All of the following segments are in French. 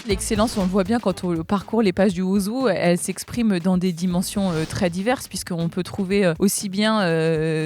L'excellence, on le voit bien quand on parcourt les pages du Ouzou, elle s'exprime dans des dimensions très diverses, puisqu'on peut trouver aussi bien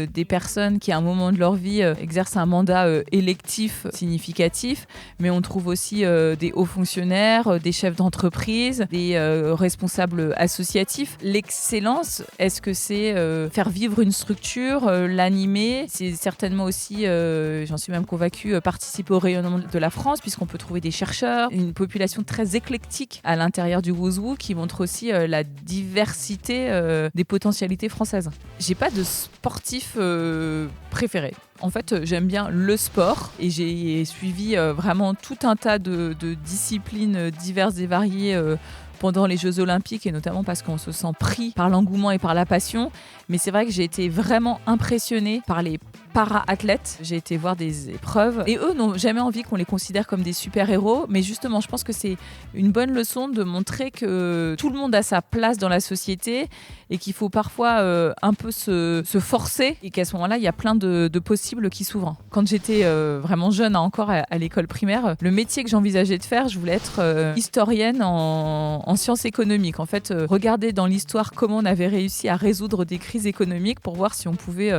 des personnes qui, à un moment de leur vie, exercent un mandat électif significatif, mais on trouve aussi des hauts fonctionnaires, des chefs d'entreprise, des responsables associatifs. L'excellence, est-ce que c'est faire vivre une structure, l'animer? C'est certainement aussi, j'en suis même convaincue, participer au rayonnement de la France, puisqu'on peut trouver des chercheurs, une population très éclectique à l'intérieur du Ouzou qui montre aussi la diversité des potentialités françaises. J'ai pas de sportif préféré. En fait, j'aime bien le sport et j'ai suivi vraiment tout un tas de disciplines diverses et variées pendant les Jeux Olympiques, et notamment parce qu'on se sent pris par l'engouement et par la passion. Mais c'est vrai que j'ai été vraiment impressionnée par les para-athlètes. J'ai été voir des épreuves et eux n'ont jamais envie qu'on les considère comme des super-héros. Mais justement, je pense que c'est une bonne leçon de montrer que tout le monde a sa place dans la société et qu'il faut parfois un peu se forcer, et qu'à ce moment-là, il y a plein de possibles qui s'ouvrent. Quand j'étais vraiment jeune, encore à l'école primaire, le métier que j'envisageais de faire, je voulais être historienne en sciences économiques. En fait, regarder dans l'histoire comment on avait réussi à résoudre des crises économiques pour voir si on pouvait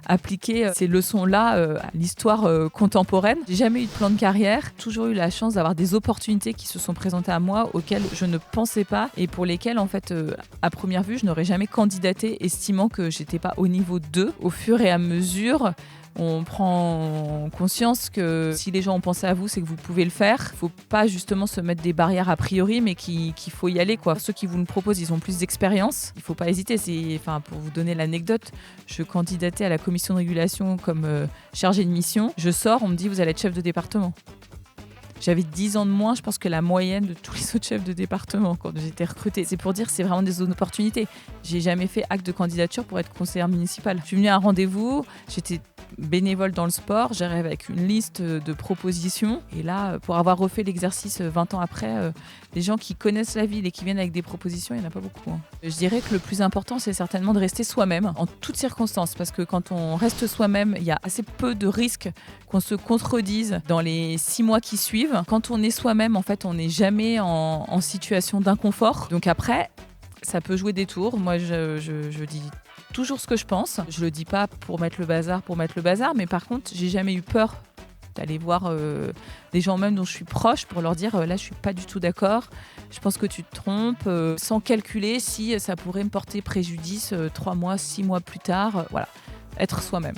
appliquer ces leçons-là à l'histoire contemporaine. J'ai jamais eu de plan de carrière, toujours eu la chance d'avoir des opportunités qui se sont présentées à moi auxquelles je ne pensais pas et pour lesquelles, en fait, à première vue, je n'aurais jamais candidaté, estimant que j'étais pas au niveau 2. Au fur et à mesure, on prend conscience que si les gens ont pensé à vous, c'est que vous pouvez le faire. Il ne faut pas justement se mettre des barrières a priori, mais qu'il faut y aller, quoi. Ceux qui vous le proposent, ils ont plus d'expérience. Il ne faut pas hésiter. Pour vous donner l'anecdote, je candidatais à la commission de régulation comme chargée de mission. Je sors, on me dit vous allez être chef de département. J'avais 10 ans de moins, je pense, que la moyenne de tous les autres chefs de département quand j'étais recrutée. C'est pour dire que c'est vraiment des opportunités. J'ai jamais fait acte de candidature pour être conseillère municipale. Je suis venue à un rendez-vous, j'étais bénévole dans le sport, j'arrive avec une liste de propositions. Et là, pour avoir refait l'exercice 20 ans après, les gens qui connaissent la ville et qui viennent avec des propositions, il n'y en a pas beaucoup. Je dirais que le plus important, c'est certainement de rester soi-même en toutes circonstances. Parce que quand on reste soi-même, il y a assez peu de risques qu'on se contredise dans les 6 mois qui suivent. Quand on est soi-même, en fait, on n'est jamais en situation d'inconfort. Donc après, ça peut jouer des tours. Moi, je dis toujours ce que je pense. Je le dis pas pour mettre le bazar, mais par contre, j'ai jamais eu peur d'aller voir des gens même dont je suis proche pour leur dire là, je suis pas du tout d'accord. Je pense que tu te trompes, sans calculer si ça pourrait me porter préjudice 3 mois, 6 mois plus tard. Voilà, être soi-même.